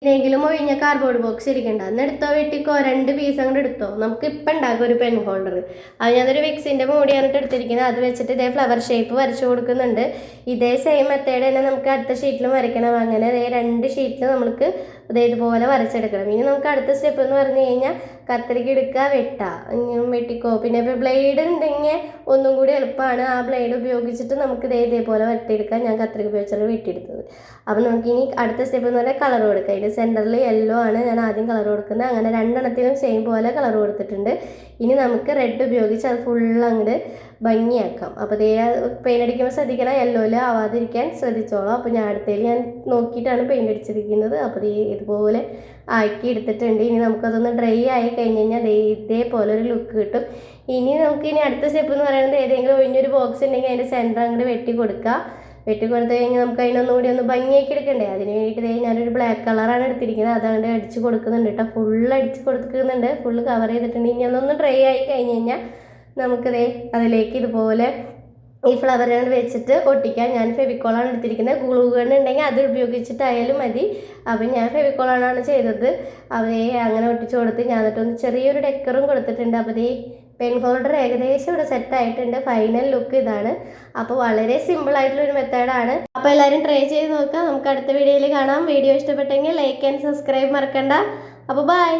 എന്തെങ്കിലും ഒഴിഞ്ഞ cardboard box ഇരിക്കണ്ട അന്ന് എടുത്തോ, വെട്ടിക്കോ, 2 പീസ് അങ്ങോട്ട് എടുത്തോ. നമുക്ക് ഇപ്പം ഉണ്ടാക്കും ഒരു പെൻ ഹോൾഡർ. അത് ഞാനൊരു വിക്സിൻ്റെ മൂടിയാണ് എടുത്തിരിക്കുന്നത്. അത് വെച്ചിട്ട് ഇതേ ഫ്ലവർ ഷേപ്പ് വരച്ചു കൊടുക്കുന്നുണ്ട്. ഇതേ സെയിം മെത്തേഡ് തന്നെ നമുക്ക് അടുത്ത ഷീറ്റിലും വരയ്ക്കണം. അങ്ങനെ അതേ 2 ഷീറ്റിൽ നമുക്ക് ഇതേപോലെ വരച്ചെടുക്കണം. ഇനി നമുക്ക് അടുത്ത സ്റ്റെപ്പ് എന്ന് പറഞ്ഞു കഴിഞ്ഞാൽ കത്രിക എടുക്കുക, വെട്ടിക്കോ. പിന്നെ ഇപ്പോൾ ബ്ലേഡ് ഉണ്ടെങ്കിൽ ഒന്നും കൂടി എളുപ്പമാണ്. ആ ബ്ലേഡ് ഉപയോഗിച്ചിട്ട് നമുക്ക് ഇതേപോലെ വെട്ടിയെടുക്കാം. ഞാൻ കത്രിക ഉപയോഗിച്ചാണ് വെട്ടിയെടുത്തത്. അപ്പോൾ നമുക്കിനി അടുത്ത സ്റ്റെപ്പ് എന്ന് പറഞ്ഞാൽ കളർ കൊടുക്കുക. ഇതിൻ്റെ സെൻറ്ററിൽ യെല്ലോ ആണ് ഞാൻ ആദ്യം കളർ കൊടുക്കുന്നത്. അങ്ങനെ 2 എണ്ണത്തിനും സെയിം പോലെ കളർ കൊടുത്തിട്ടുണ്ട്. ഇനി നമുക്ക് റെഡ് ഉപയോഗിച്ച് അത് ഫുള്ള് അങ്ങോട്ട് ഭംഗിയാക്കാം. അപ്പോൾ പെയിൻ്റ് അടിക്കുമ്പോൾ ശ്രദ്ധിക്കണം, യെല്ലോയിൽ ആവാതിരിക്കാൻ ശ്രദ്ധിച്ചോളാം. അപ്പോൾ ഞാൻ ഞാൻ നോക്കിയിട്ടാണ് പെയിൻ്റ് അടിച്ചിരിക്കുന്നത്. അപ്പോൾ ഇതുപോലെ ആക്കി എടുത്തിട്ടുണ്ട്. ഇനി നമുക്കതൊന്ന് ഡ്രൈ ആയി കഴിഞ്ഞ് കഴിഞ്ഞാൽ ഇതേപോലെ ഒരു ലുക്ക് കിട്ടും. ഇനി അടുത്ത സ്റ്റെപ്പ് എന്ന് പറയുന്നത് ഏതെങ്കിലും ഒഴിഞ്ഞൊരു ബോക്സ് ഉണ്ടെങ്കിൽ അതിൻ്റെ സെൻറ്റർ അങ്ങോട്ട് വെട്ടി കൊടുക്കുക. കൊടുത്തു കഴിഞ്ഞാൽ നമുക്ക് അതിനൊന്നുകൂടി ഒന്ന് ഭംഗിയാക്കി എടുക്കണ്ടേ. അതിന് വേണ്ടിയിട്ട് ഞാനൊരു ബ്ലാക്ക് കളറാണ് എടുത്തിരിക്കുന്നത്. അതങ്ങോട്ട് അടിച്ച് കൊടുക്കുന്നുണ്ട് കേട്ടോ. ഫുള്ള് അടിച്ച് കൊടുക്കുന്നുണ്ട്, ഫുള്ള് കവർ ചെയ്തിട്ടുണ്ട്. ഇനി അതൊന്ന് ഡ്രൈ ആയി കഴിഞ്ഞ് കഴിഞ്ഞാൽ നമുക്കിതേ അതിലേക്ക് ഇതുപോലെ ഈ ഫ്ലവർ കൊണ്ട് വെച്ചിട്ട് ഒട്ടിക്കാൻ ഞാൻ ഫെവിക്കോളാണ് എടുത്തിരിക്കുന്നത്. ഗ്ലൂ ഗൺ ഉണ്ടെങ്കിൽ അത് ഉപയോഗിച്ചിട്ടായാലും മതി. അപ്പം ഞാൻ ഫെവിക്കോളാണ് ചെയ്തത്. അങ്ങനെ ഒട്ടിച്ച് കൊടുത്ത് ഞാൻ എന്നിട്ടൊന്ന് ചെറിയൊരു ഡെക്കറും കൊടുത്തിട്ടുണ്ട്. അപ്പോൾ പെൻ ഹോൾഡർ ഏകദേശം ഇവിടെ സെറ്റായിട്ടുണ്ട്. ഫൈനൽ ലുക്ക് ഇതാണ്. അപ്പോൾ വളരെ സിമ്പിളായിട്ടുള്ളൊരു മെത്തേഡാണ്. അപ്പോൾ എല്ലാവരും ട്രൈ ചെയ്ത് നോക്കാം. നമുക്ക് അടുത്ത വീഡിയോയിൽ കാണാം. വീഡിയോ ഇഷ്ടപ്പെട്ടെങ്കിൽ ലൈക്ക് ആൻഡ് സബ്സ്ക്രൈബ് മറക്കണ്ട. അപ്പോൾ ബൈ.